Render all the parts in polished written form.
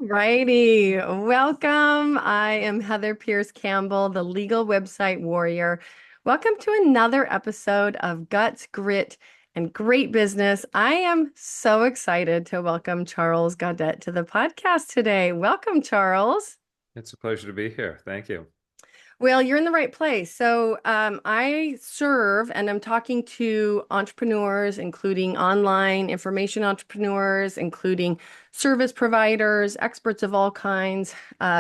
Righty. Welcome. I am Heather Pierce Campbell, the legal website warrior. Welcome to another episode of Guts, Grit, and Great Business. I am so excited to welcome Charles Gaudet to the podcast today. Welcome, Charles. It's a pleasure to be here. Thank you. Well, you're in the right place. I serve and I'm talking to entrepreneurs, including online information entrepreneurs, including service providers, experts of all kinds,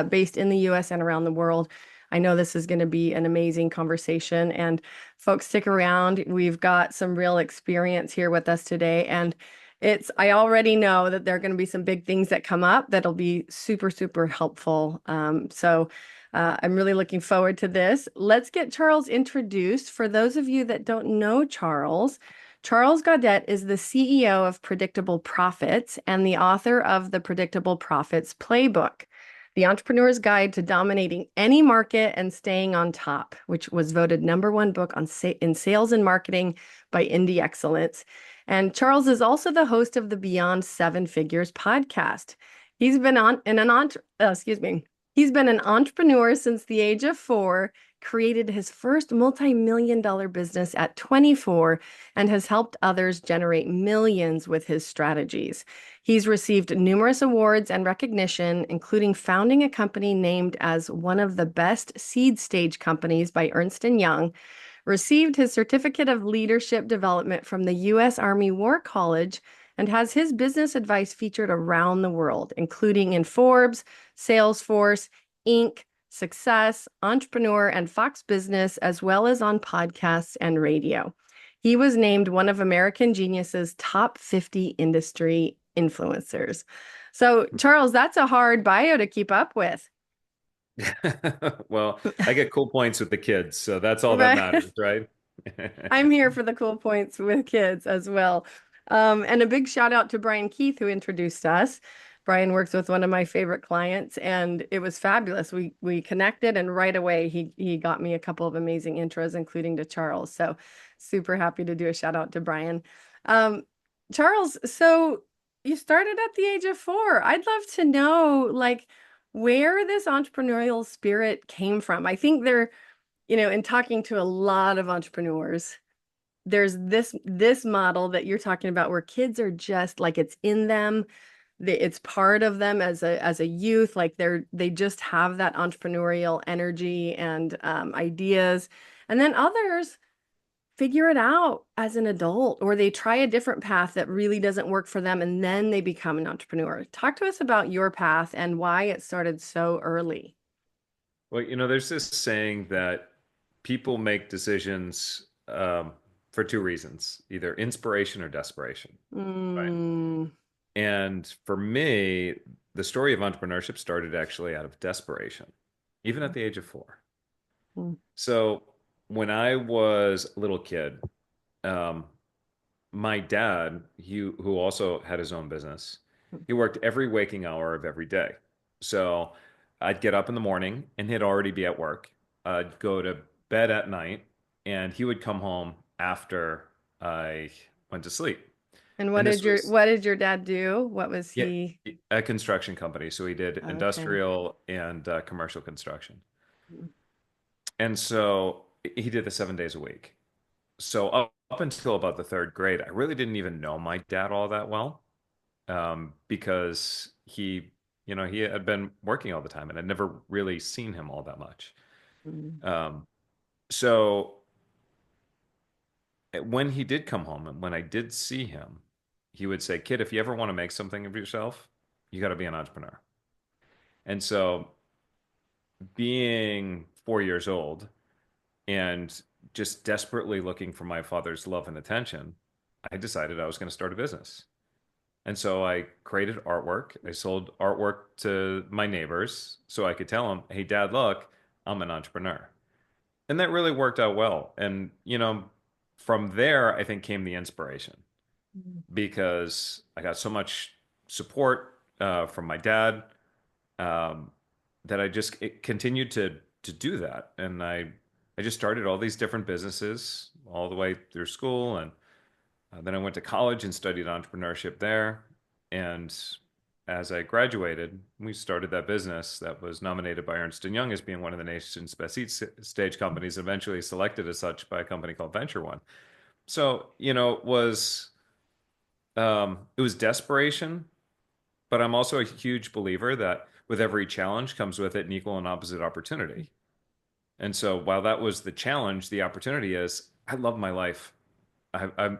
based in the US and around the world. I know this is going to be an amazing conversation, and folks, stick around. We've got some real experience here with us today, and I already know that there are going to be some big things that come up that'll be super, super helpful. I'm really looking forward to this. Let's get Charles introduced. For those of you that don't know Charles, Charles Gaudet is the CEO of Predictable Profits and the author of the Predictable Profits Playbook, The Entrepreneur's Guide to Dominating Any Market and Staying on Top, which was voted #1 book in sales and marketing by Indie Excellence. And Charles is also the host of the Beyond Seven Figures podcast. He's been on in an excuse me. He's been an entrepreneur since the age of 4, created his first multi-million-dollar business at 24, and has helped others generate millions with his strategies. He's received numerous awards and recognition, including founding a company named as one of the best seed stage companies by Ernst & Young, received his certificate of leadership development from the U.S. Army War College, and has his business advice featured around the world, including in Forbes, Salesforce, Inc., Success, Entrepreneur, and Fox Business, as well as on podcasts and radio. He was named one of American Genius's top 50 industry influencers. So, Charles, that's a hard bio to keep up with. Well, I get cool points with the kids, so that's all that Right. matters, right? I'm here for the cool points with kids as well. And a big shout out to Brian Keith, who introduced us. Brian works with one of my favorite clients, and it was fabulous. We connected, and right away he got me a couple of amazing intros, including to Charles. So super happy to do a shout out to Brian. Um, Charles, so you started at the age of 4. I'd love to know like where this entrepreneurial spirit came from. I think in talking to a lot of entrepreneurs, there's this model that you're talking about where kids are just like it's in them. It's part of them as a youth. Like they just have that entrepreneurial energy and ideas. And then others figure it out as an adult, or they try a different path that really doesn't work for them, and then they become an entrepreneur. Talk to us about your path and why it started so early. Well, there's this saying that people make decisions for two reasons, either inspiration or desperation, right? Mm, And for me, the story of entrepreneurship started actually out of desperation, even at the age of 4. mm, So when I was a little kid, um, my dad, who also had his own business, he worked every waking hour of every day. So I'd get up in the morning and he'd already be at work. I'd go to bed at night and he would come home after I went to sleep. And what And did this your was, what did your dad do? What was yeah, he? a construction company. So he did Okay. industrial and commercial construction. And so he did this 7 days a week. So up until about the third grade, I really didn't even know my dad all that well, because he had been working all the time and I'd never really seen him all that much. Mm. Um, so when he did come home and when I did see him, he would say, "Kid, if you ever want to make something of yourself, you got to be an entrepreneur." And so being 4 years old and just desperately looking for my father's love and attention, I decided I was going to start a business. And so I created artwork. I sold artwork to my neighbors so I could tell them, "Hey, Dad, look, I'm an entrepreneur." And that really worked out well. And, from there, I think came the inspiration because I got so much support from my dad, um, that I just continued to do that. And I just started all these different businesses all the way through school. And then I went to college and studied entrepreneurship there. And as I graduated, we started that business that was nominated by Ernst& Young as being one of the nation's best seed stage companies, eventually selected as such by a company called Venture One. So, it was desperation, but I'm also a huge believer that with every challenge comes with it an equal and opposite opportunity. And so while that was the challenge, the opportunity is I love my life.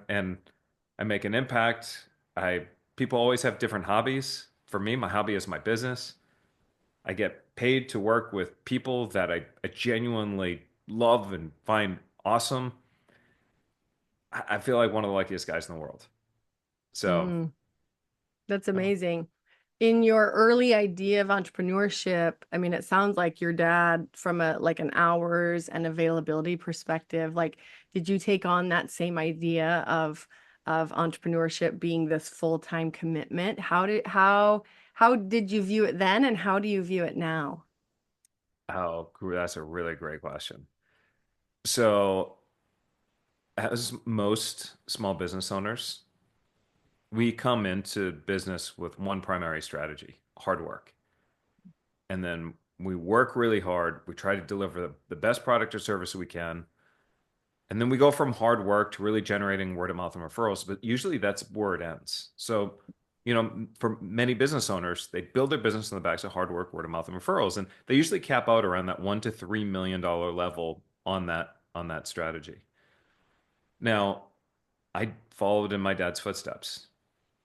And I make an impact. I People always have different hobbies. For me, my hobby is my business. I get paid to work with people that I genuinely love and find awesome. I feel like one of the luckiest guys in the world. So, Mm, that's you know, amazing. In your early idea of entrepreneurship, I mean, it sounds like your dad, from a like an hours and availability perspective, like, did you take on that same idea of entrepreneurship being this full-time commitment? How did you view it then, and how do you view it now? oh, that's a really great question. So, as most small business owners, we come into business with one primary strategy, hard work. And then we work really hard. We try to deliver the best product or service we can. And then we go from hard work to really generating word of mouth and referrals. But usually that's where it ends. So, for many business owners, they build their business on the backs of hard work, word of mouth, and referrals. And they usually cap out around that $1 to $3 million level on that strategy. Now, I followed in my dad's footsteps.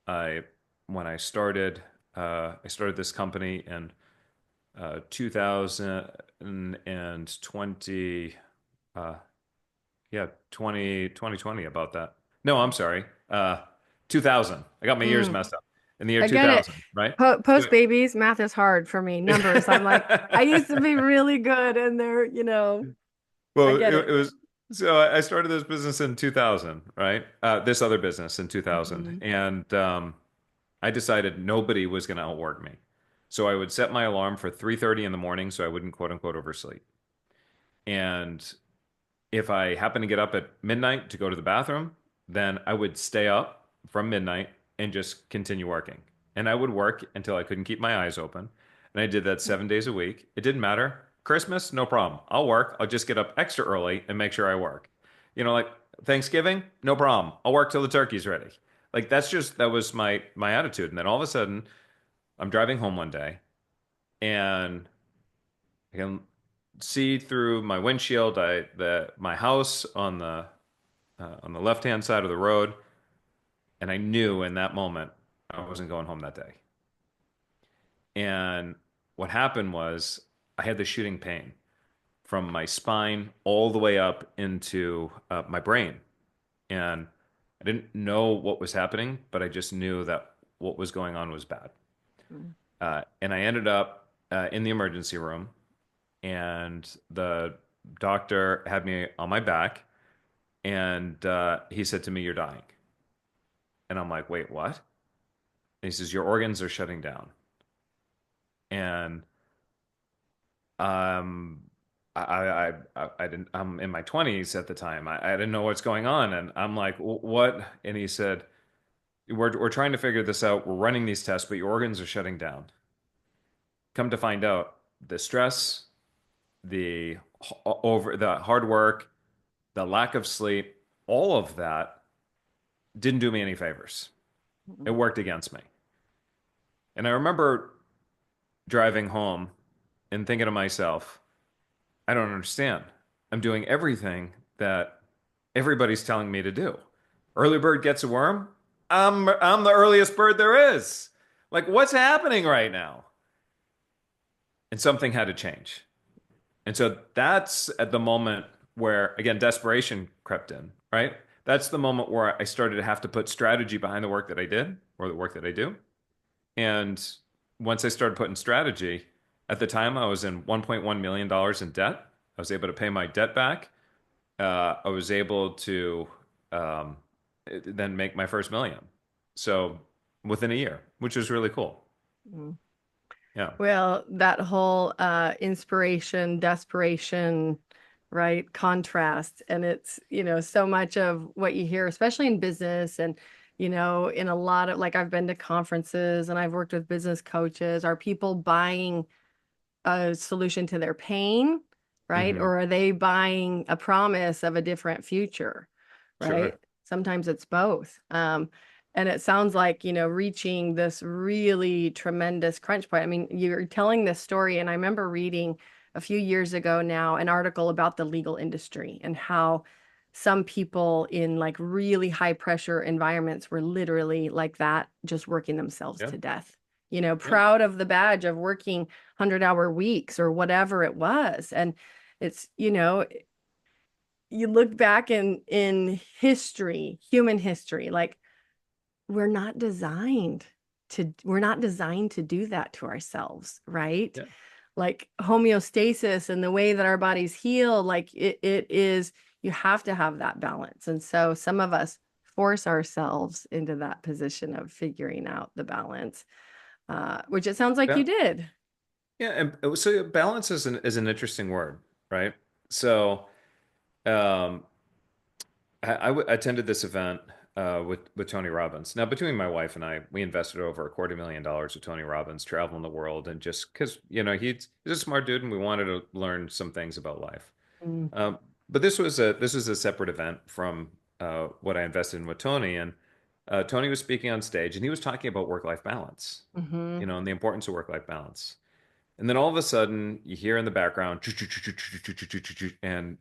I when I started this company in 2020, uh, yeah, 2020 about that. No, I'm sorry. 2000. I got my years Mm, messed up. In the year I get it. 2000, right? So, Post babies, math is hard for me. Numbers, I'm like, I used to be really good, and I well, get it it. was so I started this business in 2000, right? This other business in 2000, Mhm. and I decided nobody was going to outwork me. So I would set my alarm for 3:30 in the morning so I wouldn't quote unquote oversleep. And if I happened to get up at midnight to go to the bathroom, then I would stay up from midnight and just continue working. And I would work until I couldn't keep my eyes open. And I did that 7 days a week. It didn't matter. Christmas, no problem. I'll work. I'll just get up extra early and make sure I work. Like Thanksgiving, no problem. I'll work till the turkey's ready. Like that was my attitude. And then all of a sudden, I'm driving home one day and I can see through my windshield my house on the left-hand side of the road, and I knew in that moment I wasn't going home that day. And what happened was I had the shooting pain from my spine all the way up into my brain, and I didn't know what was happening, but I just knew that what was going on was bad. Mm. And I ended up in the emergency room, and the doctor had me on my back, and he said to me, "You're dying." And I'm like, "Wait, what?" And he says, "Your organs are shutting down." And um, I didn't. I'm in my 20s at the time. I didn't know what's going on, and I'm like, "What?" And he said, "We're trying to figure this out. We're running these tests, but your organs are shutting down." Come to find out, the stress, the hard work, the lack of sleep, all of that didn't do me any favors. It Mm. worked against me. And I remember driving home and thinking to myself, I don't understand. I'm doing everything that everybody's telling me to do. Early bird gets a worm. I'm the earliest bird there is. Like, what's happening right now? And something had to change. And so that's at the moment where, again, desperation crept in, right? That's the moment where I started to have to put strategy behind the work that I did or the work that I do. And once I started putting strategy, at the time I was in $1.1 million in debt. I was able to pay my debt back. I was able to um, then make my first million. So within a year, which was really cool. Mm. Yeah. Well, that whole inspiration, desperation, right? Contrast. And it's, so much of what you hear, especially in business and in a lot of, like, I've been to conferences and I've worked with business coaches. Are people buying a solution to their pain, right? Hmm. Or are they buying a promise of a different future, right? Sure. Sometimes it's both. And it sounds like, reaching this really tremendous crunch point. I mean, you're telling this story, and I remember reading a few years ago now an article about the legal industry and how some people in like really high pressure environments were literally like that, just working themselves Yeah. to death, Yeah. proud of the badge of working 100-hour weeks or whatever it was. And it's, you look back in history, human history, like we're not designed to do that to ourselves, right? Yeah. Like homeostasis and the way that our bodies heal, like it is, you have to have that balance. And so some of us force ourselves into that position of figuring out the balance, which it sounds like you Yeah. did. Yeah. And so balance is an interesting word, right? So um, attended this event with Tony Robbins. Now, between my wife and I, we invested over $250,000 with Tony Robbins, traveling the world, and just because he's a smart dude, and we wanted to learn some things about life. Mm. Um, but this was a separate event from what I invested in with Tony, and Tony was speaking on stage, and he was talking about work-life balance, Mm-hmm. and the importance of work-life balance. And then all of a sudden, you hear in the background, and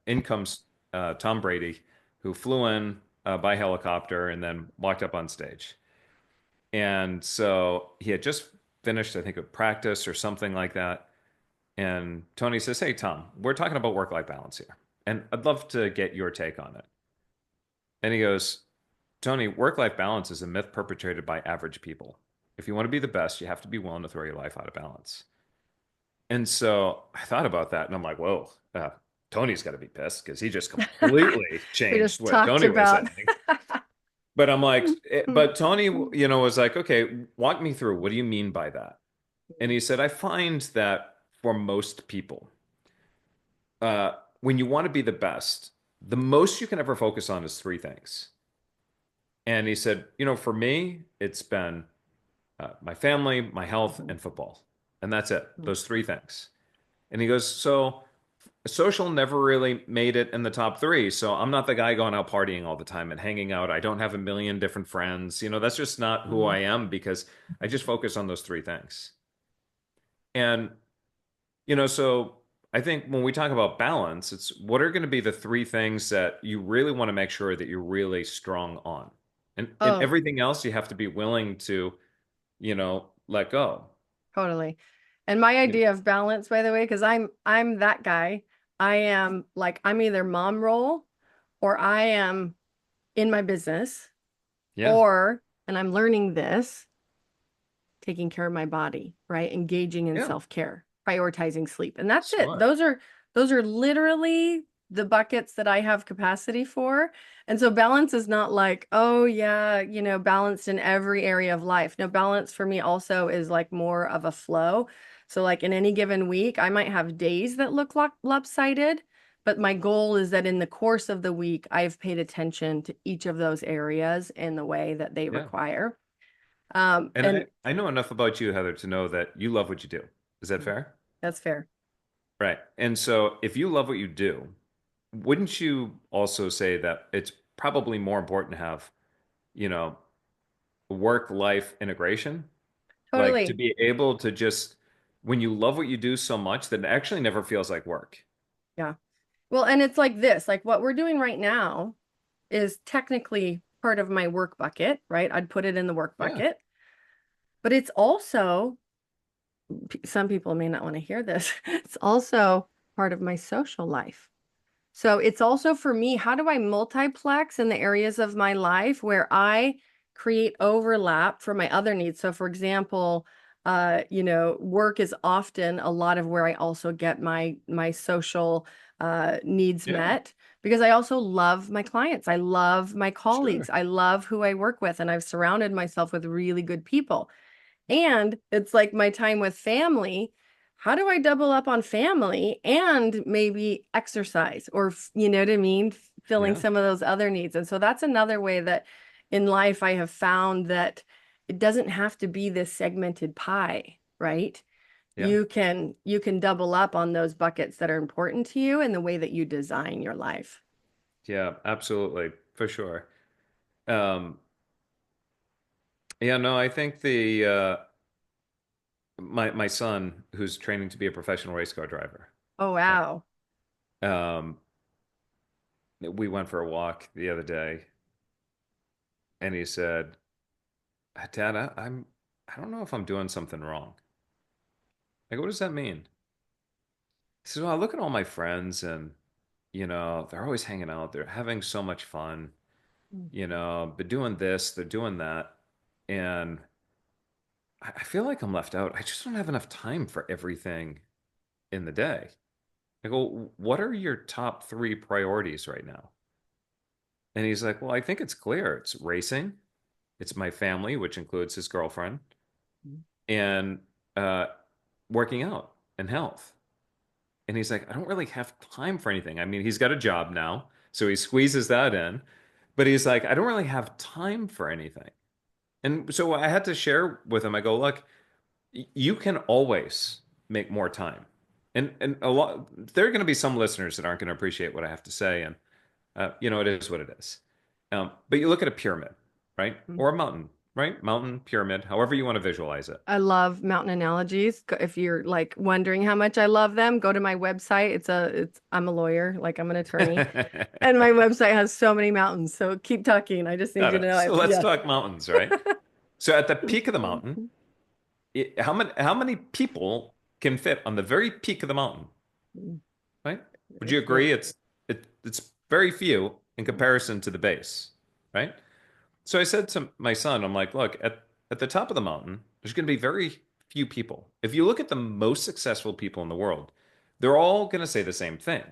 in comes Tom Brady, who flew in by helicopter and then walked up on stage. And so he had just finished, I think, a practice or something like that. And Tony says, "Hey, Tom, we're talking about work-life balance here, and I'd love to get your take on it." And he goes, "Tony, work-life balance is a myth perpetrated by average people. If you want to be the best, you have to be willing to throw your life out of balance." And so I thought about that, and I'm like, "Whoa, Tony's got to be pissed because he just completely We changed just what talked Tony was about. saying." But I'm like, but Tony, was like, "Okay, walk me through. What do you mean by that?" And he said, "I find that for most people, when you want to be the best, the most you can ever focus on is three things." And he said, "For me, it's been my family, my health, and football. And that's it, those three things." And he goes, "So social never really made it in the top three. So I'm not the guy going out partying all the time and hanging out. I don't have a million different friends. That's just not who Mhm. I am because I just focus on those three things." And, so I think when we talk about balance, it's what are going to be the three things that you really want to make sure that you're really strong on. And Oh, everything else you have to be willing to, let go. totally. And my You know? idea of balance, by the way, because I'm that guy. I am like I'm either mom role or I am in my business Yeah. or, and I'm learning this, taking care of my body, right? Engaging in Yeah. self-care, prioritizing sleep. And that's it. Smart. Those are literally the buckets that I have capacity for. And so balance is not like, oh yeah, balanced in every area of life. No, balance for me also is like more of a flow. So like in any given week, I might have days that look lopsided, but my goal is that in the course of the week, I've paid attention to each of those areas in the way that they Yeah. require. And And I know enough about you, Heather, to know that you love what you do. Is that fair? that's fair. Right. And so if you love what you do, wouldn't you also say that it's probably more important to have, you know, work-life integration? Like to Totally. be able to just, when you love what you do so much, that it actually never feels like work. Yeah. Well, and it's like this, like what we're doing right now is technically part of my work bucket, right? I'd put it in the work Yeah. bucket, but it's also, some people may not want to hear this, it's also part of my social life. So it's also for me, how do I multiplex in the areas of my life where I create overlap for my other needs? So for example, work is often a lot of where I also get my social needs Yeah. met because I also love my clients. I love my colleagues. Sure. I love who I work with, and I've surrounded myself with really good people. And it's like my time with family. How do I double up on family and maybe exercise or, you know what I mean? Filling Yeah. some of those other needs. And so that's another way that in life, I have found that it doesn't have to be this segmented pie, right? Yeah. You can double up on those buckets that are important to you and the way that you design your life. Yeah, absolutely. For sure. Um, yeah, no, I think the my son who's training to be a professional race car driver. Oh, Right. wow. Um, we went for a walk the other day and he said, Dad, I don't know if I'm doing something wrong. Like, what does that mean? He says, well, I look at all my friends and, they're always hanging out. They're having so much fun, but doing this, they're doing that. And I feel like I'm left out. I just don't have enough time for everything in the day. I go, what are your top three priorities right now? And he's like, well, I think it's clear. It's racing, it's my family, which includes his girlfriend, and uh, working out and health. And he's like, I don't really have time for anything. I mean, he's got a job now, so he squeezes that in. But he's like, I don't really have time for anything. And so I had to share with him, I go, look, you can always make more time. And a lot there are going to be some listeners that aren't going to appreciate what I have to say, and it is what it is. But you look at a pyramid, right? Or a mountain, right? Mountain, pyramid, however you want to visualize it. I love mountain analogies. If you're like wondering how much I love them, go to my website. I'm a lawyer, like I'm an attorney, and my website has so many mountains. So keep talking. I just need Got you it. to know. So let's Yes. talk mountains, right? So at the peak of the mountain, how many people can fit on the very peak of the mountain, right? Would Very you few. agree? It's very few in comparison to the base, right? So I said to my son, I'm like, look, at the top of the mountain, there's going to be very few people. If you look at the most successful people in the world, they're all going to say the same thing.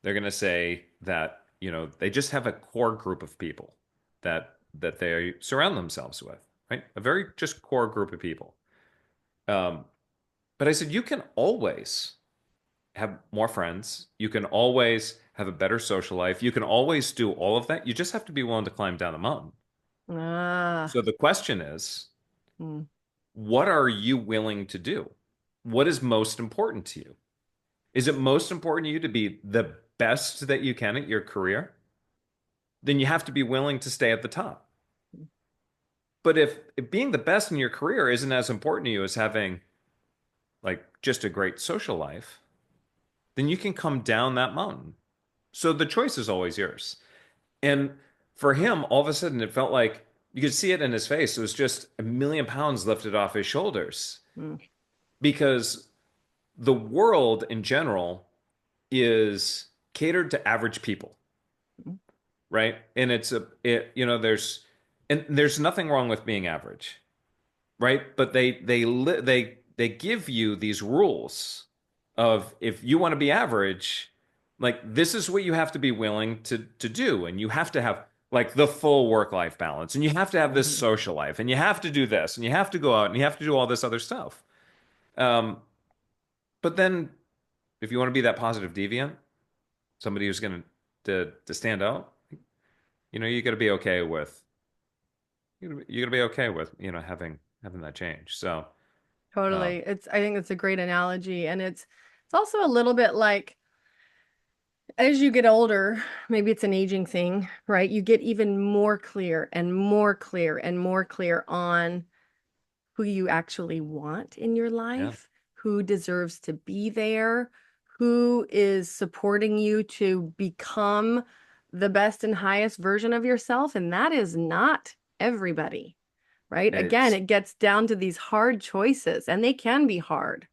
They're going to say that, they just have a core group of people that they surround themselves with, right? A very just core group of people. Um, but I said, you can always have more friends. You can always have a better social life. You can always do all of that. You just have to be willing to climb down the mountain. Ah. So the question is, Mm, what are you willing to do? What is most important to you? Is it most important to you to be the best that you can at your career? Then you have to be willing to stay at the top. But if being the best in your career isn't as important to you as having like just a great social life, then you can come down that mountain. So the choice is always yours. And for him, all of a sudden, it felt like you could see it in his face. It was just a million pounds lifted off his shoulders mm, because the world in general is catered to average people, mm, right? And there's nothing wrong with being average, right? But they give you these rules of if you want to be average, like this is what you have to be willing to do, and you have to have like the full work-life balance, and you have to have this mhm. social life, and you have to do this, and you have to go out, and you have to do all this other stuff. Um, but then if you want to be that positive deviant, somebody who's going to stand out, you got to be okay with you got to be okay with having that change. So. Um, Totally. I think it's a great analogy. And it's also a little bit like as you get older, maybe it's an aging thing, right? You get even more clear and more clear and more clear on who you actually want in your yeah, life, who deserves to be there, who is supporting you to become the best and highest version of yourself. And that is not everybody, right? Again, it's it gets down to these hard choices, and they can be hard.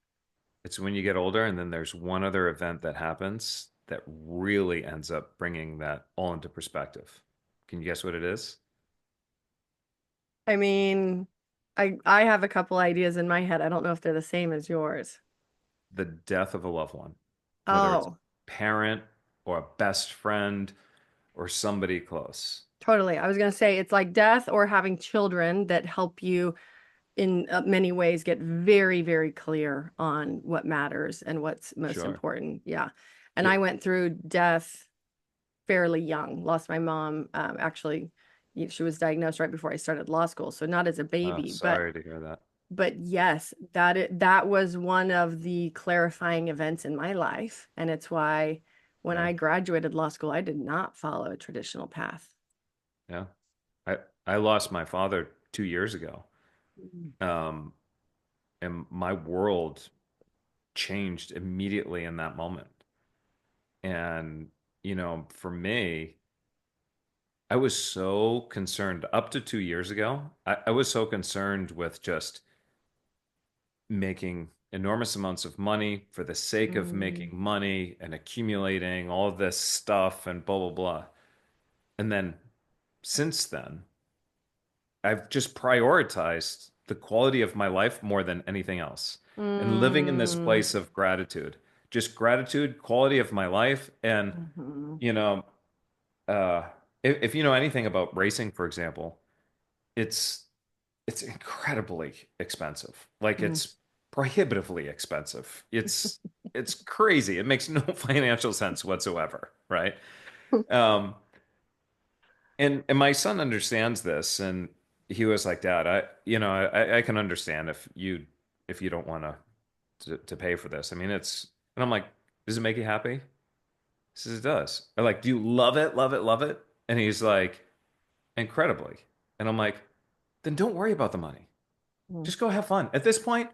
it's when you get older, and then there's one other event that happens that really ends up bringing that all into perspective. Can you guess what it is? I mean, I have a couple ideas in my head. I don't know if they're the same as yours. The death of a loved one, whether it's a Oh, parent or a best friend or somebody close. totally. I was going to say it's like death or having children that help you in many ways get very, very clear on what matters and what's most Sure. important. Yeah. And Yeah. I went through death fairly young, lost my mom actually She was diagnosed right before I started law school, so not as a Oh, baby, sorry to hear that. but yes, that was one of the clarifying events in my life, and it's why when Yeah, I graduated law school, I did not follow a traditional path. yeah. I I lost my father 2 years ago. Mm. Um, and my world changed immediately in that moment. And, for me, I was so concerned up to 2 years ago. I was so concerned with just making enormous amounts of money for the sake of making Mm. money and accumulating all this stuff and blah, blah, blah. And then since then, I've just prioritized the quality of my life more than anything else and living in this Mm. place of gratitude, just gratitude, quality of my life. And, Mhm. you know, uh, if you know anything about racing, for example, it's it's incredibly expensive. Like Mm. it's prohibitively expensive. It's crazy. It makes no financial sense whatsoever, right? Um, and my son understands this, and he was like, "Dad, I can understand if you don't want to pay for this. I mean, it's." And I'm like, "Does it make you happy?" He says, "It does." I'm like, "Do you love it, love it, love it?" And he's like, "Incredibly." And I'm like, "Then don't worry about the money. Mm. Just go have fun." At this point,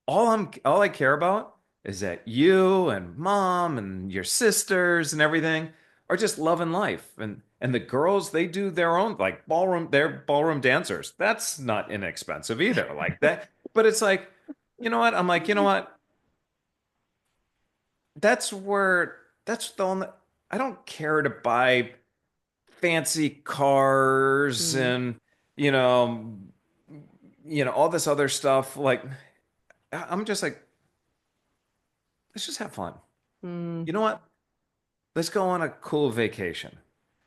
all I care about is that you and mom and your sisters and everything are just loving life. And the girls, they do their own like ballroom, they're ballroom dancers. That's not inexpensive either. Like that. But it's like, you know what? I'm like, you know what? That's where that's the only I don't care to buy fancy cars Mm. and you know, all this other stuff. Like I'm just like, let's just have fun. Mm. You know what? Let's go on a cool vacation.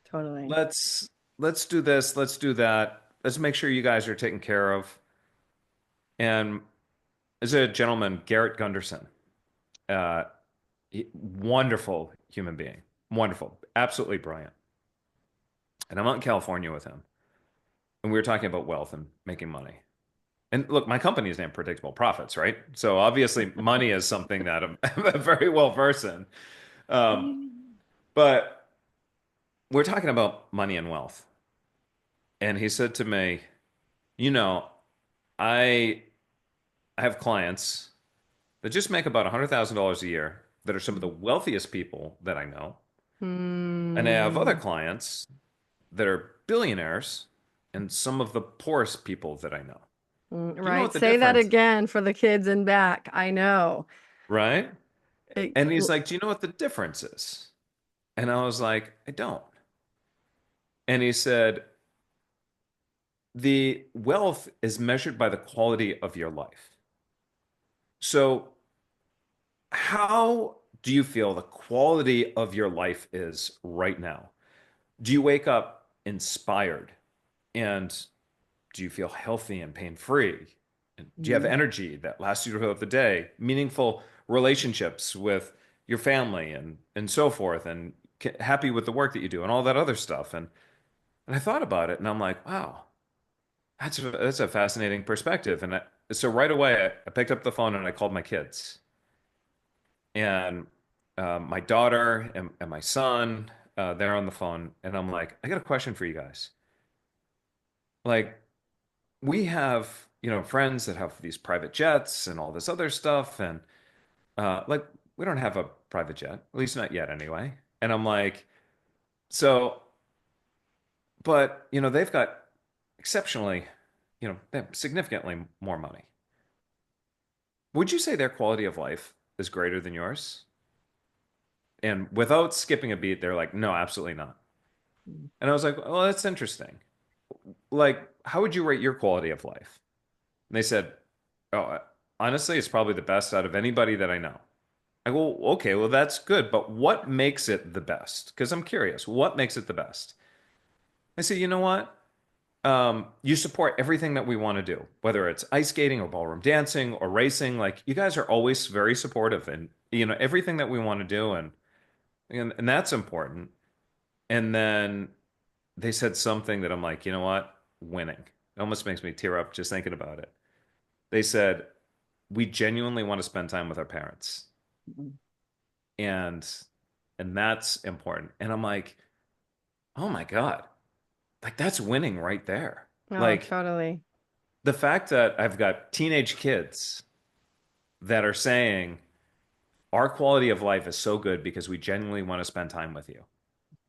Totally. Let's do this, let's do that. Let's make sure you guys are taken care of. And there's a gentleman, Garrett Gunderson, uh, wonderful human being, wonderful, absolutely brilliant. And I'm out in California with him, and we were talking about wealth and making money. And look, my company is named Predictable Profits, right? So obviously, money is something that I'm very well versed in. Um, but we're talking about money and wealth. And he said to me, you know, I I have clients that just make about $100,000 a year that are some of the wealthiest people that I know. And I have other Mm. clients that are billionaires and some of the poorest people that I know. Mm. Do you know Right. what the Say that difference is? again for the kids in back. I know. Right? It, And he's like, do you know what the difference is? And I was like, I don't. And he said, the wealth is measured by the quality of your life. So how do you feel the quality of your life is right now? Do you wake up inspired? And do you feel healthy and pain-free? And do you have Mm. energy that lasts you throughout the day? Meaningful relationships with your family and so forth, and happy with the work that you do and all that other stuff. And I thought about it, and I'm like, wow, that's a fascinating perspective. So right away, I picked up the phone and I called my kids. And my daughter and my son, they're on the phone, and I'm like, I got a question for you guys. Like, we have, friends that have these private jets and all this other stuff, and like, we don't have a private jet, at least not yet, anyway. And I'm like, so, but they've got exceptionally, they have significantly more money. Would you say their quality of life is greater than yours? And without skipping a beat, they're like, no, absolutely not. Mm. And I was like, well, that's interesting. Like, how would you rate your quality of life? And they said, oh, honestly, it's probably the best out of anybody that I know. I go, okay, well, that's good, but what makes it the best? Because I'm curious, what makes it the best? I say, you know what? You support everything that we want to do, whether it's ice skating or ballroom dancing or racing. Like, you guys are always very supportive and, everything that we want to do. And that's important. And then they said something that I'm like, you know what? Winning. It almost makes me tear up just thinking about it. They said, we genuinely want to spend time with our parents. And that's important. And I'm like, oh my God, like that's winning right there. Oh, Like totally. the fact that I've got teenage kids that are saying our quality of life is so good because we genuinely want to spend time with you.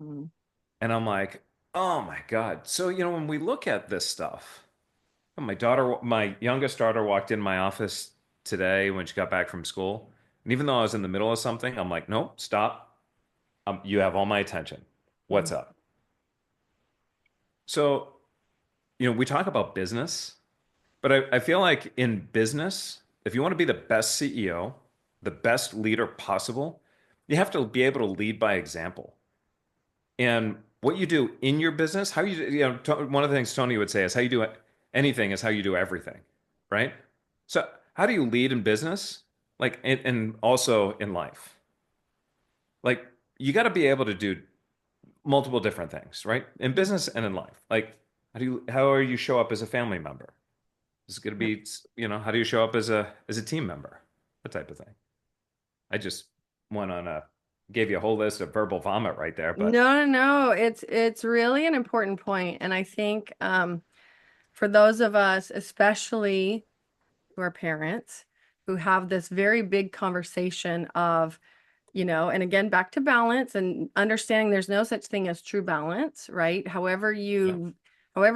Mhm. And I'm like, oh my God. So, when we look at this stuff, my youngest daughter walked in my office today when she got back from school. And even though I was in the middle of something, I'm like, nope, stop. You have all my attention. What's Mhm. up? So, we talk about business, but I feel like in business, if you want to be the best CEO, the best leader possible, you have to be able to lead by example. And what you do in your business, how one of the things Tony would say is how you do anything is how you do everything, right? So how do you lead in business? Like, and also in life? Like, you got to be able to do multiple different things, right? In business and in life. Like, how are you show up as a family member? Is it going to Yep. be, how do you show up as a team member? That type of thing. I just went on gave you a whole list of verbal vomit right there, but No, no, no. It's really an important point. And I think for those of us, especially who are parents, who have this very big conversation of, and again, back to balance and understanding there's no such thing as true balance, right? yeah, However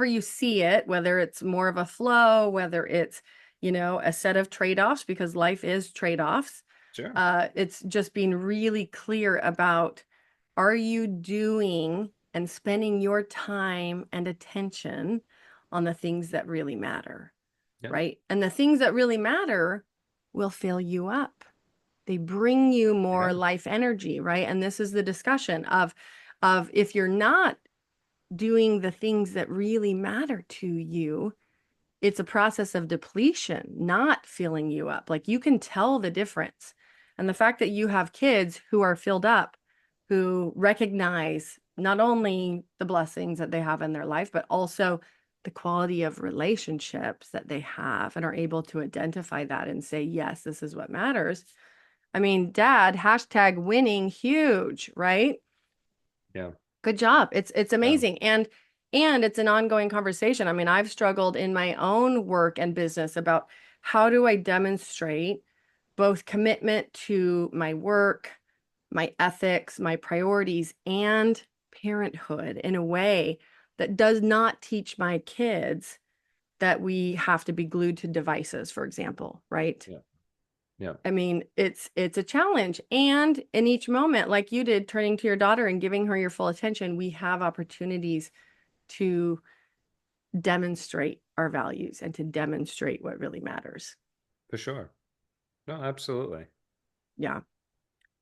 you see it, whether it's more of a flow, whether it's, a set of trade-offs, because life is trade-offs. sure. It's just being really clear about, are you doing and spending your time and attention on the things that really matter, Yeah, right? And the things that really matter will fill you up. They bring you more yeah, life energy, right? And this is the discussion of if you're not doing the things that really matter to you, it's a process of depletion, not filling you up. Like you can tell the difference. And the fact that you have kids who are filled up, who recognize not only the blessings that they have in their life, but also the quality of relationships that they have and are able to identify that and say, yes, this is what matters. I mean, dad, hashtag winning huge, right? yeah, Good job. It's yeah, amazing. And it's an ongoing conversation. I mean, I've struggled in my own work and business about how do I demonstrate both commitment to my work, my ethics, my priorities, and parenthood in a way that does not teach my kids that we have to be glued to devices, for example, right? yeah, yeah, I mean, it's a challenge. And in each moment, like you did, turning to your daughter and giving her your full attention, we have opportunities to demonstrate our values and to demonstrate what really matters. for sure. No, absolutely. Yeah.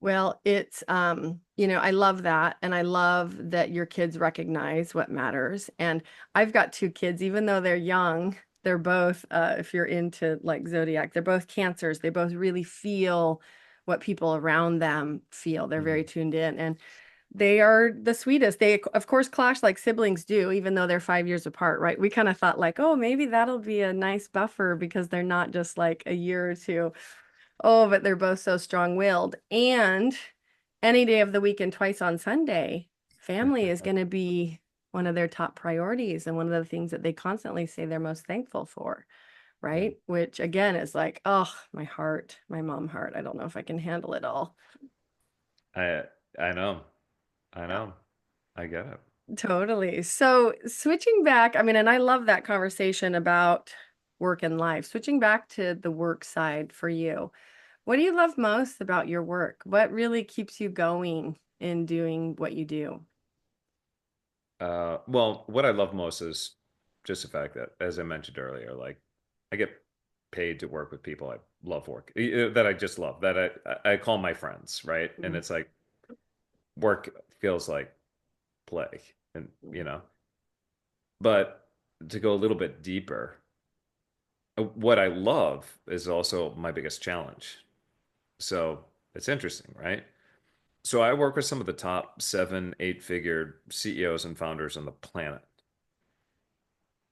Well, it's I love that and I love that your kids recognize what matters. And I've got two kids, even though they're young, they're both if you're into like zodiac, they're both cancers. They both really feel what people around them feel. They're very Mhm. tuned in and they are the sweetest. They of course clash like siblings do, even though they're 5 years apart, right? We kind of thought like, oh, maybe that'll be a nice buffer because they're not just like a year or two. Oh, but they're both so strong-willed. And any day of the week and twice on Sunday, family is going to be one of their top priorities and one of the things that they constantly say they're most thankful for, Yeah. right? Which again is like, oh, my heart, my mom heart. I don't know if I can handle it all. I I know. I Yeah, know. I get it. totally. So switching back, I mean, and I love that conversation about work and life. Switching back to the work side for you. What do you love most about your work? What really keeps you going in doing what you do? Well, what I love most is just the fact that, as I mentioned earlier, like I get paid to work with people I love that I just love, that I call my friends, right? And Mhm. it's like work feels like play, and but to go a little bit deeper, what I love is also my biggest challenge. So it's interesting, right? So I work with some of the top seven, eight-figure CEOs and founders on the planet.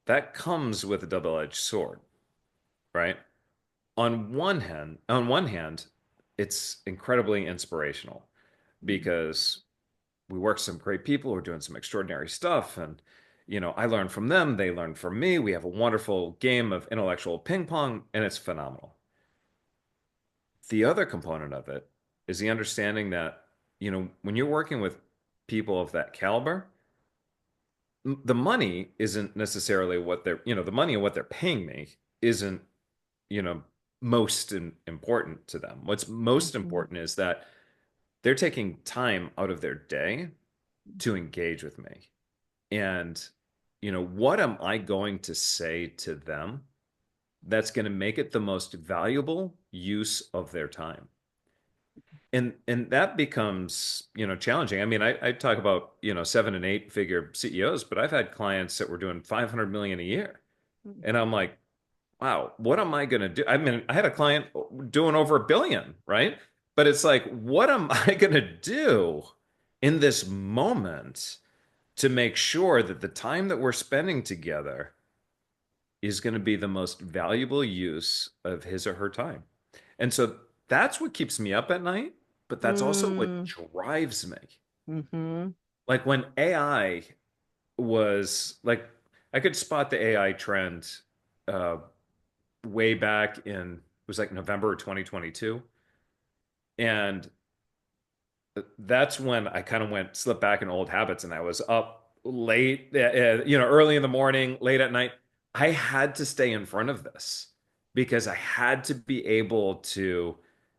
That comes with a double-edged sword, right? On one hand, it's incredibly inspirational because we work with some great people who are doing some extraordinary stuff, and I learn from them, they learn from me. We have a wonderful game of intellectual ping pong, and it's phenomenal. The other component of it is the understanding that, when you're working with people of that caliber, the money isn't necessarily the money and what they're paying me isn't, you know, important to them. What's most Mhm. important is that they're taking time out of their day to engage with me. And, what am I going to say to them that's going to make it the most valuable use of their time? And that becomes, challenging. I mean, I talk about, seven and eight figure CEOs, but I've had clients that were doing 500 million a year. And I'm like, wow, what am I going to do? I mean, I had a client doing over a billion, right? But it's like, what am I going to do in this moment to make sure that the time that we're spending together is going to be the most valuable use of his or her time? And so that's what keeps me up at night, but that's also what Mm. drives me. Mhm. Like when AI was like, I could spot the AI trend uh, way back in, it was like November of 2022. And that's when I kind of slipped back in old habits and I was up late, early in the morning, late at night. I had to stay in front of this because I had to be able to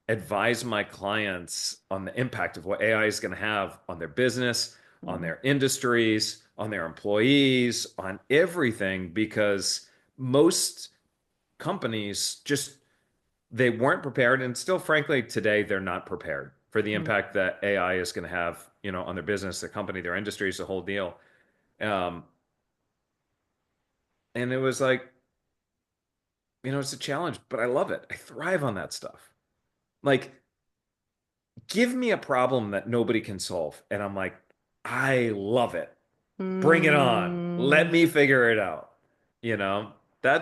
advise my clients on the impact of what AI is going to have on their business, on Mm. their industries, on their employees, on everything, because most companies just they weren't prepared, and still frankly today they're not prepared for the Mm. impact that AI is going to have, on their business, their company, their industries, the whole deal. um, and it was like, it's a challenge, but I love it. I thrive on that stuff. Like, give me a problem that nobody can solve and I'm like, I love it. Bring it on, let Mm. me figure it out. you know Um,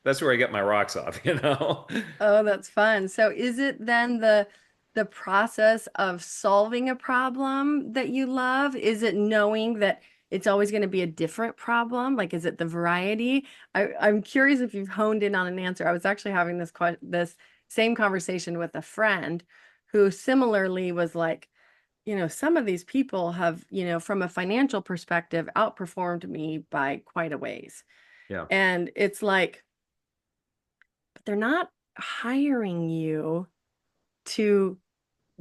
that's where I get my rocks off. oh, that's fun. So is it then the process of solving a problem that you love? Is it knowing that it's always going to be a different problem? Like, is it the variety? I'm curious if you've honed in on an answer. I was actually having this same conversation with a friend who similarly was like, some of these people have, from a financial perspective, outperformed me by quite a ways. Yeah. And it's like, but they're not hiring you to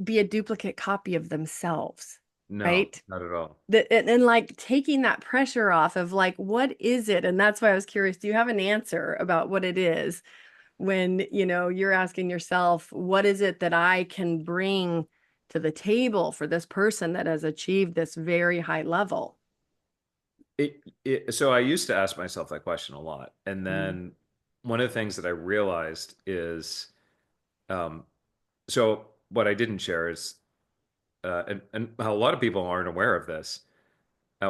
be a duplicate copy of themselves, No, right? not at all. And like taking that pressure off of like, what is it? And that's why I was curious, do you have an answer about what it is when, you're asking yourself, what is it that I can bring to the table for this person that has achieved this very high level? So I used to ask myself that question a lot. And Mm. then one of the things that I realized is, um, so what I didn't share is, and a lot of people aren't aware of this.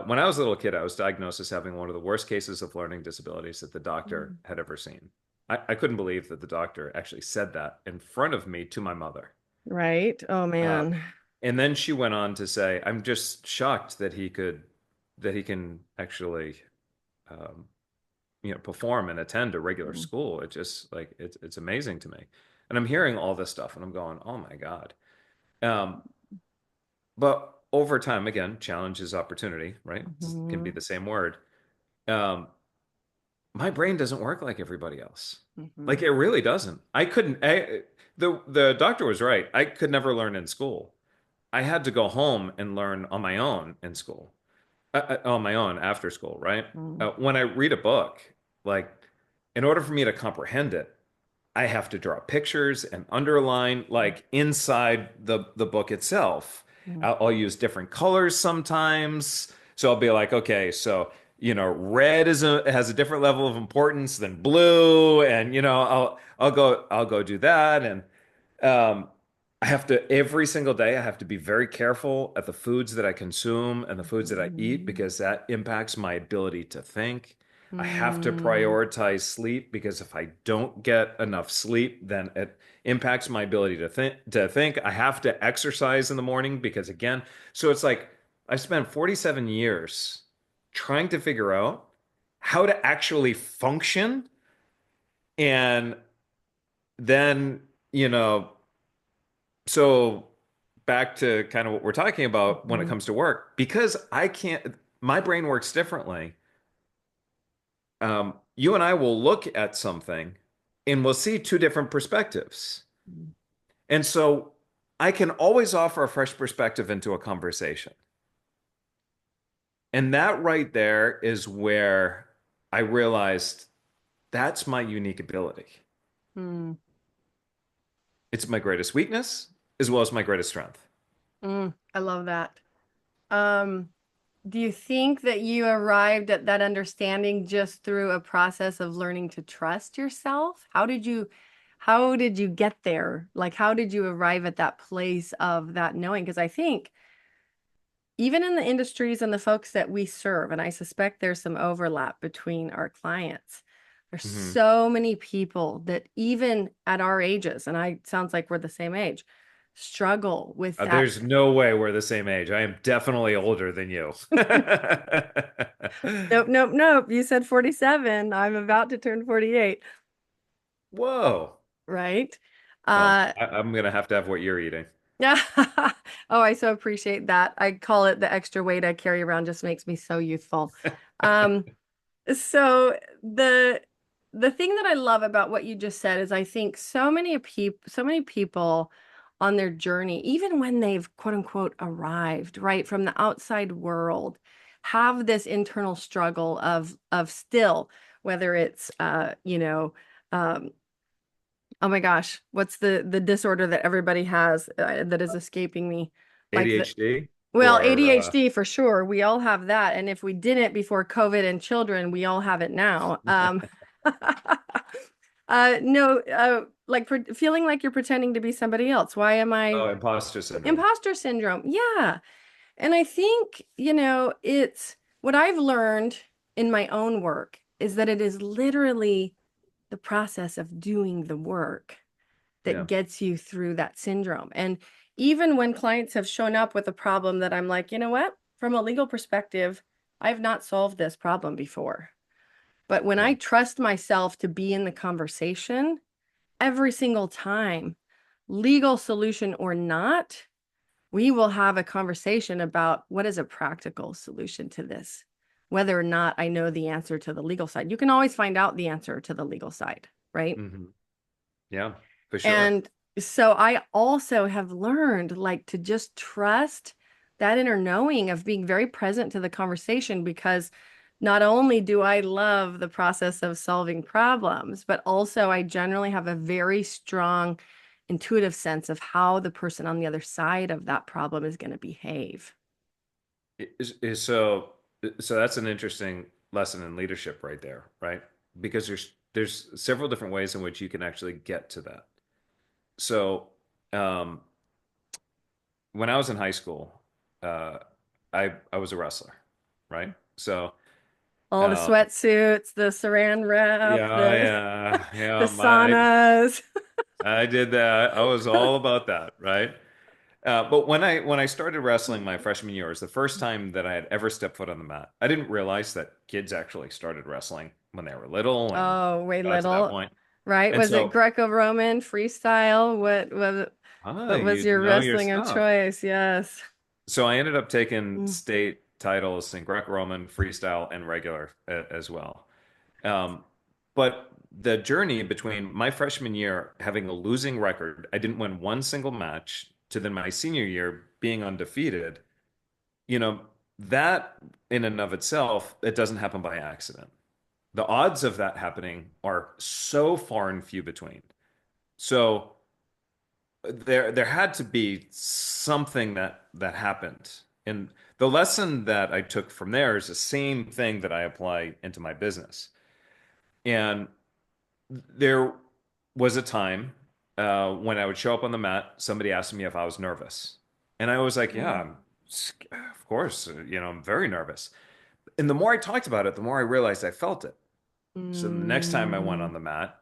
When I was a little kid, I was diagnosed as having one of the worst cases of learning disabilities that the doctor Mm. had ever seen. I couldn't believe that the doctor actually said that in front of me to my mother. Right? Oh Uh, man. and then she went on to say, I'm just shocked that he can actually, um, perform and attend a regular Mm. school. It just like it's amazing to me. And I'm hearing all this stuff and I'm going, oh my God. Um, but over time, again, challenge is opportunity, right? It can be Mhm. the same word. Um, my brain doesn't work like everybody else. Like Mhm. it really doesn't. I couldn't. The doctor was right. I could never learn in school. I had to go home and learn on my own in school, on my own after school, right? Mhm. When I read a book, like in order for me to comprehend it, I have to draw pictures and underline like inside the book itself. Mhm. I'll use different colors sometimes. So I'll be like, okay, so red has a different level of importance than blue, and I'll go do that, and um, I have to every single day I have to be very careful at the foods that I consume and the foods that I eat Mm, because that impacts my ability to think. I have to mm, prioritize sleep because if I don't get enough sleep, then it impacts my ability to think. I have to exercise in the morning because again, so it's like I spent 47 years trying to figure out how to actually function and then, you know, so back to kind of what we're talking about when it mm, comes to work, because I can't, my brain works differently. You and I will look at something and we'll see two different perspectives. mm, And so I can always offer a fresh perspective into a conversation. And that right there is where I realized that's my unique ability. mm, It's my greatest weakness as well as my greatest strength. I love that. Um, do you think that you arrived at that understanding just through a process of learning to trust yourself? How did you get there? Like, how did you arrive at that place of that knowing? Because I think even in the industries and the folks that we serve, and I suspect there's some overlap between our clients, there's Mhm. so many people that even at our ages, and I sounds like we're the same age, struggle with that. There's no way we're the same age. I am definitely older than you. Nope, nope, nope. You said 47. I'm about to turn 48, Whoa. right? Well, Uh, I'm gonna have to have what you're eating. yeah. Oh, I so appreciate that. I call it the extra weight I carry around just makes me so youthful. Um, So the thing that I love about what you just said is I think so many people on their journey, even when they've quote unquote arrived, right, from the outside world, have this internal struggle of still, whether it's um, oh my gosh, what's the disorder that everybody has that is escaping me? Like the ADHD well, or ADHD for sure. We all have that. And if we didn't before COVID and children, we all have it now. No, like feeling like you're pretending to be somebody else. Why am I imposter syndrome. imposter syndrome? Yeah. And I think, it's what I've learned in my own work is that it is literally the process of doing the work that Yeah. gets you through that syndrome. And even when clients have shown up with a problem that I'm like, you know what? From a legal perspective, I've not solved this problem before. But when Yeah. I trust myself to be in the conversation every single time, legal solution or not, we will have a conversation about what is a practical solution to this, whether or not I know the answer to the legal side. You can always find out the answer to the legal side, right? hmm Yeah, for sure. And so I also have learned like to just trust that inner knowing of being very present to the conversation because not only do I love the process of solving problems, but also I generally have a very strong intuitive sense of how the person on the other side of that problem is going to behave. So that's an interesting lesson in leadership right there, right? Because there's several different ways in which you can actually get to that. So, um, when I was in high school, uh, I was a wrestler, right? So, All the uh, sweatsuits, the saran wrap, yeah, the yeah, the yeah. saunas. I did that. I was all about that, right? But when I started wrestling my freshman year, it was the first time that I had ever stepped foot on the mat. I didn't realize that kids actually started wrestling when they were little and Oh, way got to that little. point. Right? And Was it so, Greco-Roman freestyle? What was you your know your wrestling of stuff. choice? Yes. So I ended up taking Mm. state titles in Greco-Roman, freestyle, and regular as well. Um, but the journey between my freshman year having a losing record, I didn't win one single match, to then my senior year being undefeated, you know, that in and of itself, it doesn't happen by accident. The odds of that happening are so far and few between. So there had to be something that happened. And the lesson that I took from there is the same thing that I apply into my business. And there was a time. when I would show up on the mat, somebody asked me if I was nervous. And I was like, yeah, Mm. of course, I'm very nervous. And the more I talked about it, the more I realized I felt it. So the next time I went Mm. on the mat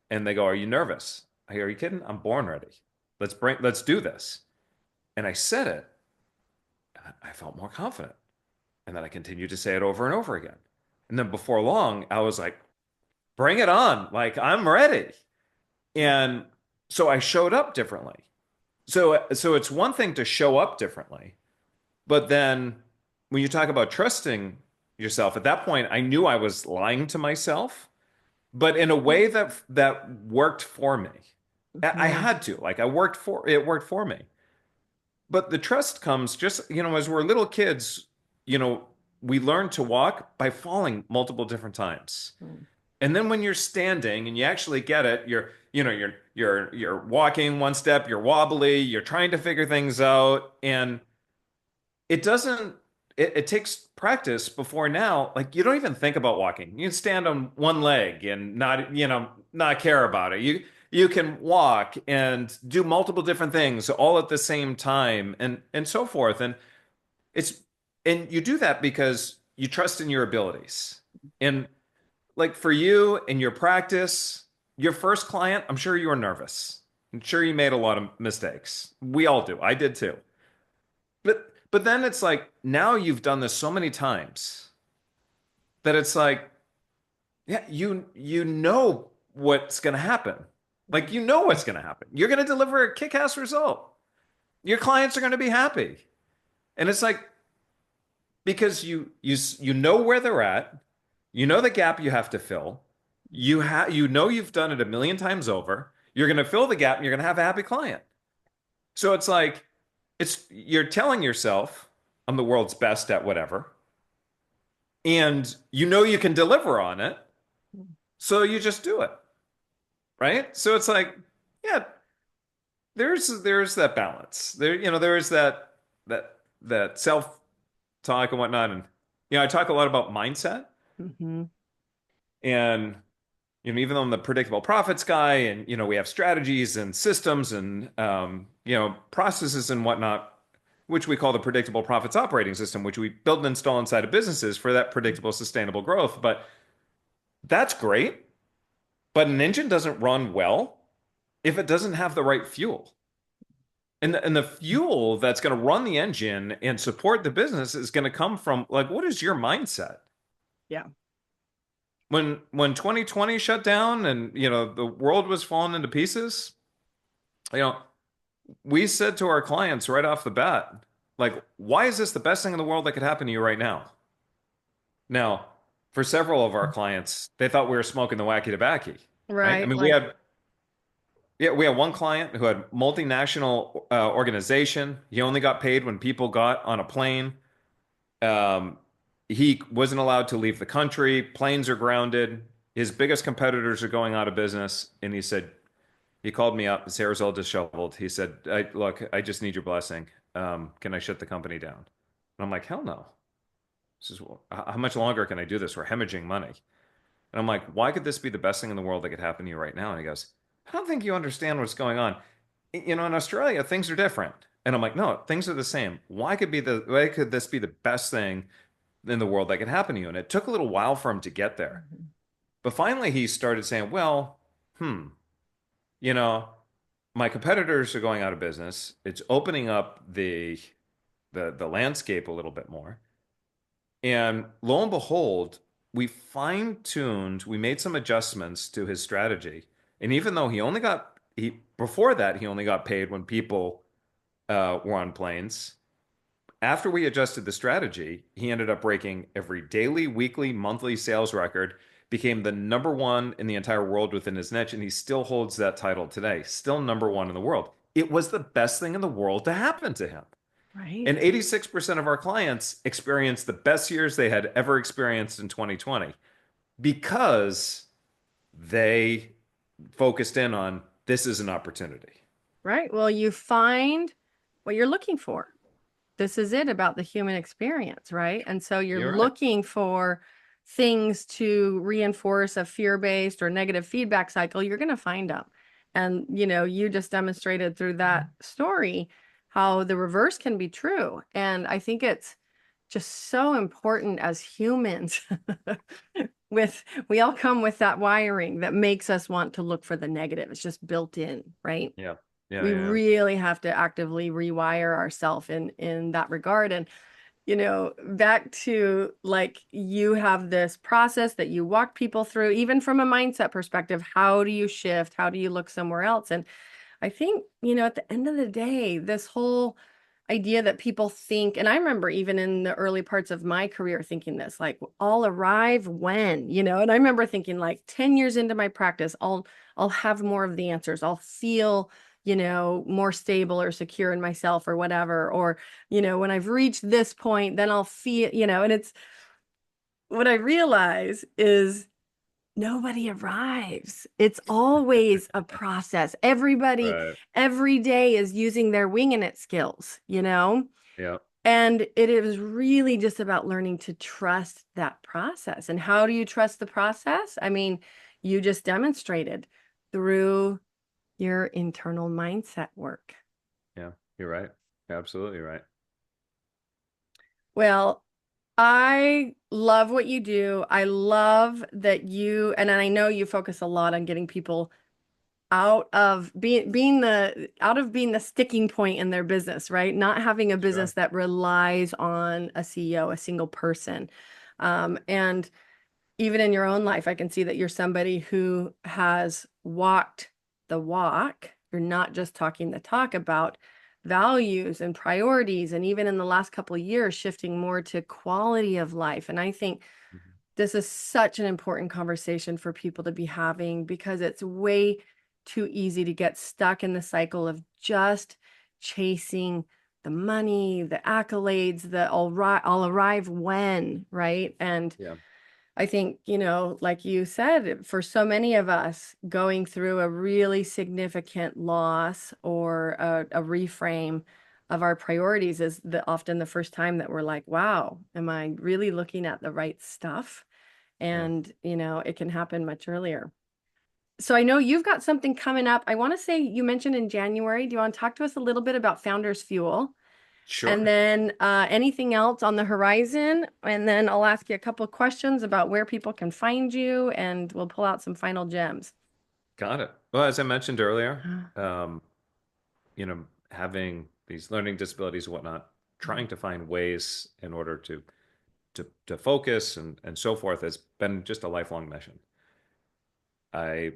and they go, "Are you nervous?" I go, "Are you kidding? I'm born ready. Let's do this." And I said it, and I felt more confident. And then I continued to say it over and over again. And then before long, I was like, "Bring it on. Like I'm ready." And so I showed up differently. So it's one thing to show up differently, but then when you talk about trusting yourself, at that point, I knew I was lying to myself, but in a way that worked for me. I Mhm. had to, like I worked for it worked for me. But the trust comes just, as we're little kids, you know, we learn to walk by falling multiple different times. Mm. And then when you're standing and you actually get it, you're walking one step, you're wobbly, you're trying to figure things out, and it doesn't it takes practice before now. Like you don't even think about walking. You can stand on one leg and not care about it. You can walk and do multiple different things all at the same time and so forth. It's and you do that because you trust in your abilities. And like for you in your practice, your first client, I'm sure you were nervous. I'm sure you made a lot of mistakes. We all do. I did too. But then it's like now you've done this so many times that it's like, yeah, you know what's going to happen. Like you know what's going to happen. You're going to deliver a kick-ass result. Your clients are going to be happy. And it's like because you know where they're at, you know the gap you have to fill. You know you've done it a million times over. You're going to fill the gap and you're going to have a happy client. So it's like it's you're telling yourself I'm the world's best at whatever. And you know you can deliver on it, so you just do it, right? So it's like, yeah, there's that balance. There is that self-talk and whatnot. And I talk a lot about mindset. Mhm. And even though I'm the predictable profits guy, and we have strategies and systems and processes and whatnot, which we call the predictable profits operating system, which we build and install inside of businesses for that predictable, sustainable growth. But that's great. But an engine doesn't run well if it doesn't have the right fuel. And the fuel that's going to run the engine and support the business is going to come from like, what is your mindset? Yeah. When 2020 shut down and the world was falling into pieces, you know, we said to our clients right off the bat, like, why is this the best thing in the world that could happen to you right now? Now, for several of our clients, they thought we were smoking the wacky tobacco, right? I Right. mean, Like, we had one client who had multinational organization. He only got paid when people got on a plane. Um, he wasn't allowed to leave the country. Planes are grounded. His biggest competitors are going out of business. And he called me up. His hair was all disheveled. He said, look, I just need your blessing. Can I shut the company down? And I'm like, hell no. He says, well, how much longer can I do this? We're hemorrhaging money. And I'm like, why could this be the best thing in the world that could happen to you right now? And he goes, I don't think you understand what's going on. In Australia, things are different. And I'm like, no, things are the same. Why could this be the best thing in the world that could happen to you? And it took a little while for him to get there. Mhm. But finally he started saying, well, you know, my competitors are going out of business. It's opening up the landscape a little bit more. And lo and behold, we made some adjustments to his strategy. And even though before that, he only got paid when people were on planes. After we adjusted the strategy, he ended up breaking every daily, weekly, monthly sales record, became the number one in the entire world within his niche, and he still holds that title today, still number one in the world. It was the best thing in the world to happen to him. And right. 86% of our clients experienced the best years they had ever experienced in 2020 because they focused in on this is an opportunity. Right. Well, you find what you're looking for. This is it about the human experience, right? And so you're You're right. looking for things to reinforce a fear-based or negative feedback cycle. You're going to find them. And, you just demonstrated through that story how the reverse can be true. And I think it's just so important as humans we all come with that wiring that makes us want to look for the negative. It's just built in, right? Yeah. Yeah. We Yeah. really have to actively rewire ourselves in that regard. And back to like you have this process that you walk people through, even from a mindset perspective. How do you shift? How do you look somewhere else? And I think, at the end of the day, this whole idea that people think, and I remember even in the early parts of my career thinking this, like, I'll arrive when, and I remember thinking like 10 years into my practice, I'll have more of the answers. I'll feel, more stable or secure in myself or whatever. Or, when I've reached this point, then I'll feel, and it's what I realize is nobody arrives. It's always a process. Everybody, Right. every day is using their winging it skills. Yeah. And it is really just about learning to trust that process. And how do you trust the process? I mean, you just demonstrated through your internal mindset work. Yeah. You're right. Absolutely right. Well, I love what you do. I love that and I know you focus a lot on getting people out of being the sticking point in their business, right? Not having a business Sure. that relies on a CEO, a single person. And even in your own life, I can see that you're somebody who has walked the walk. You're not just talking the talk about values and priorities, and even in the last couple of years, shifting more to quality of life. And I think Mhm. this is such an important conversation for people to be having because it's way too easy to get stuck in the cycle of just chasing the money, the accolades, I'll arrive when, right? And Yeah. I think, like you said, for so many of us going through a really significant loss or a reframe of our priorities is often the first time that we're like, wow, am I really looking at the right stuff? Yeah. And, it can happen much earlier. So I know you've got something coming up. I want to say you mentioned in January. Do you want to talk to us a little bit about Founders Fuel? And Sure. then anything else on the horizon? And then I'll ask you a couple of questions about where people can find you, and we'll pull out some final gems. Got it. Well, as I mentioned earlier, um, having these learning disabilities and whatnot, trying to find ways in order to focus and so forth has been just a lifelong mission. I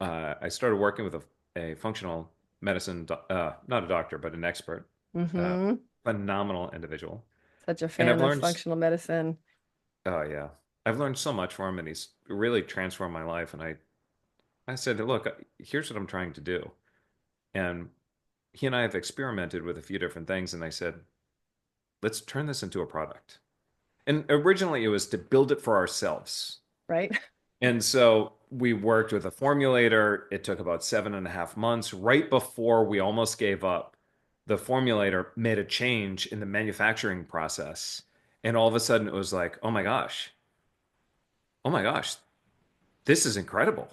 I started working with a functional medicine, not a doctor, but an expert, uh, Mm-hmm. phenomenal individual. Such a And I've fan of learned, functional medicine. oh yeah, I've learned so much from him, and he's really transformed my life. And I said, look, here's what I'm trying to do. And he and I have experimented with a few different things, and I said, let's turn this into a product. And originally it was to build it for ourselves. Right? And so we worked with a formulator. It took about 7.5 months. Right before we almost gave up, the formulator made a change in the manufacturing process. And all of a sudden it was like, oh my gosh, this is incredible.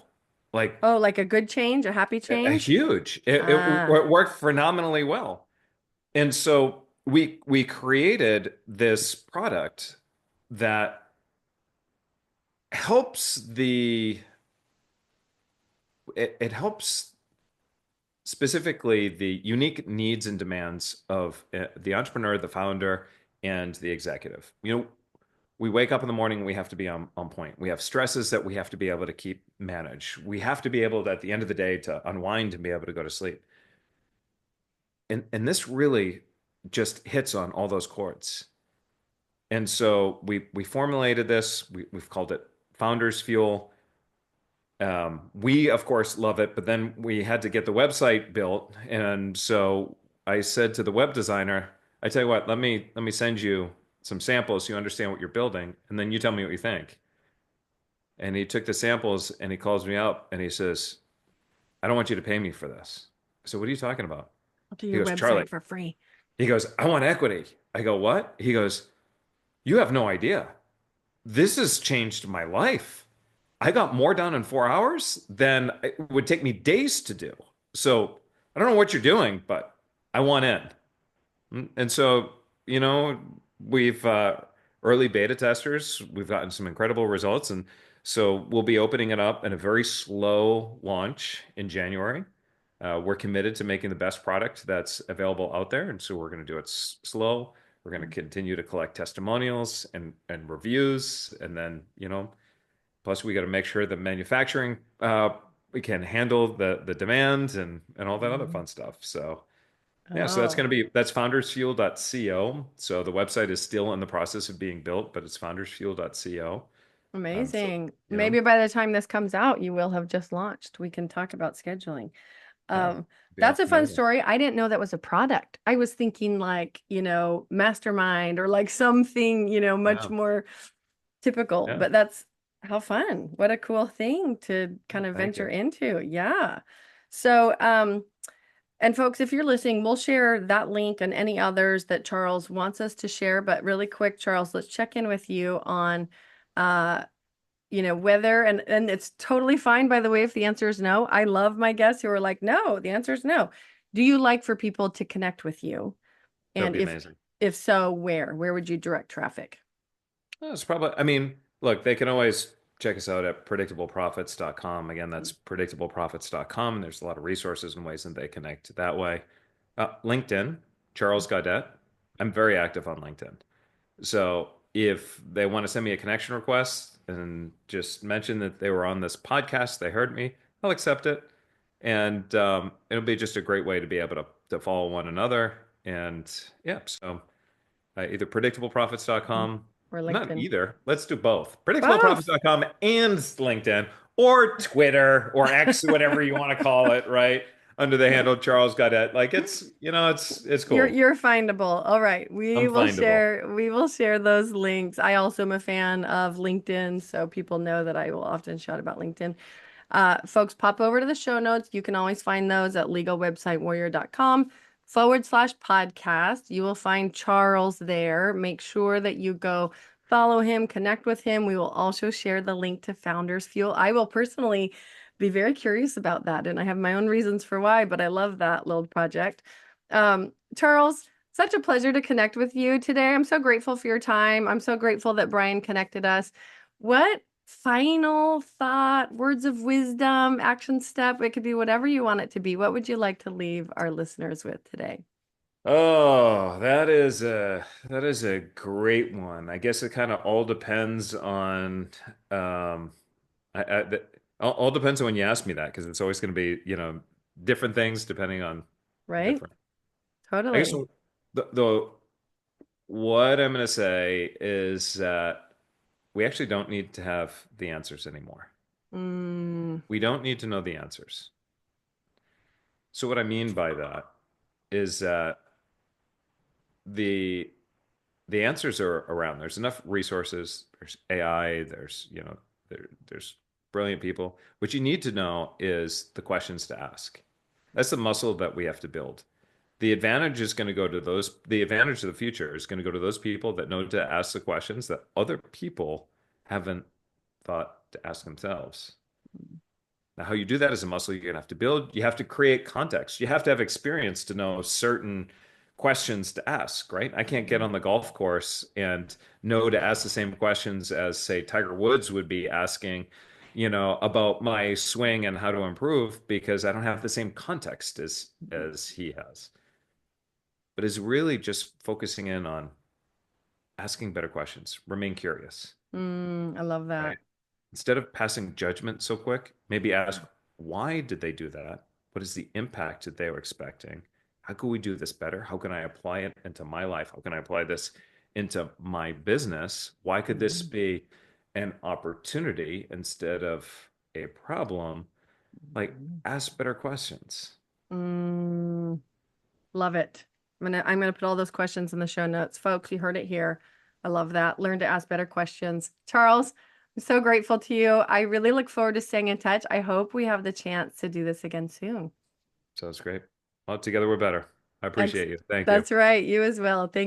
Like Oh, like a good change, a happy a change? huge. It Ah, worked phenomenally well. And so we created this product that helps it helps specifically the unique needs and demands of the entrepreneur, the founder, and the executive. We wake up in the morning, we have to be on point. We have stresses that we have to be able to keep manage. We have to be able to, at the end of the day, to unwind and be able to go to sleep. And this really just hits on all those chords. And so we formulated this. We've called it Founders Fuel. We of course love it, but then we had to get the website built, and so I said to the web designer, "I tell you what, let me send you some samples so you understand what you're building, and then you tell me what you think." And he took the samples and he calls me up and he says, "I don't want you to pay me for this." So what are you talking about? I'll do He your goes, "Charlie." website for free. He goes, "I want equity." I go, "What?" He goes, "You have no idea. This has changed my life. I got more done in 4 hours than it would take me days to do. So I don't know what you're doing, but I want in. And so, you know, we've early beta testers, we've gotten some incredible results. And so we'll be opening it up in a very slow launch in January. We're committed to making the best product that's available out there. And so we're going to do it slow. We're going to continue to collect testimonials and reviews. And then, plus we got to make sure that manufacturing we can handle the demand and all that other Mhm. fun stuff. So yeah, so Oh, that's foundersfuel.co. So the website is still in the process of being built, but it's foundersfuel.co. So amazing. you know, Maybe by the time this comes out, you will have just launched. We can talk about scheduling. yeah, be That's off a and fun running. story. I didn't know that was a product. I was thinking like, mastermind or like something, much Yeah, more typical, yeah. but that's how fun. What a cool thing to kind Well, of thank venture you. into. Yeah. So, and folks, if you're listening, we'll share that link and any others that Charles wants us to share. But really quick, Charles, let's check in with you on uh whether and it's totally fine, by the way, if the answer is no. I love my guests who are like, no, the answer is no. Do you like for people to connect with you? That would And be amazing. if so, where? Where would you direct traffic? It's probably, I mean, look, they can always check us out at predictableprofits.com. Again, that's predictableprofits.com. There's a lot of resources and ways that they connect that way. LinkedIn, Charles Gaudet. I'm very active on LinkedIn. So if they want to send me a connection request and just mention that they were on this podcast, they heard me, I'll accept it. And it'll be just a great way to be able to follow one another. And yeah, so either predictableprofits.com, Or not LinkedIn? either. Let's do both. Both. Predictableprofits.com and LinkedIn or Twitter or X, whatever you want to call it, right? Under the handle Charles Gaudet. Like it's You're cool. you're findable. All right. We I'm will findable. share those links. I also am a fan of LinkedIn, so people know that I will often shout about LinkedIn. Folks, pop over to the show notes. You can always find those at legalwebsitewarrior.com/podcast. You will find Charles there. Make sure that you go follow him, connect with him. We will also share the link to Founders Fuel. I will personally be very curious about that, and I have my own reasons for why, but I love that little project. Charles, such a pleasure to connect with you today. I'm so grateful for your time. I'm so grateful that Brian connected us. What final thought, words of wisdom, action step, it could be whatever you want it to be. What would you like to leave our listeners with today? Oh, that is a great one. I guess it kind of all depends on all depends on when you ask me that because it's always going to be, different things depending on Right? different. I guess Totally. the what I'm going to say is that we actually don't need to have the answers anymore. Mm, We don't need to know the answers. So what I mean by that is that the the answers are around. There's enough resources. There's AI. There's brilliant people. What you need to know is the questions to ask. That's the muscle that we have to build. The advantage is going to go to those. The advantage of the future is going to go to those people that know to ask the questions that other people haven't thought to ask themselves. Now, how you do that is a muscle you're going to have to build. You have to create context. You have to have experience to know certain questions to ask, right? I can't get on the golf course and know to ask the same questions as, say, Tiger Woods would be asking, about my swing and how to improve because I don't have the same context as he has. But is really just focusing in on asking better questions, remain curious, I love that. right? Instead of passing judgment so quick, maybe ask, why did they do that? What is the impact that they were expecting? How can we do this better? How can I apply it into my life? How can I apply this into my business? Why could this Mhm. be an opportunity instead of a problem? Like, ask better questions. Mm, love it. I'm gonna put all those questions in the show notes. Folks, you heard it here. I love that. Learn to ask better questions. Charles, I'm so grateful to you. I really look forward to staying in touch. I hope we have the chance to do this again soon. So it's great. Well, together we're better. I Ex appreciate you. Thank you. That's right. You as well. Thank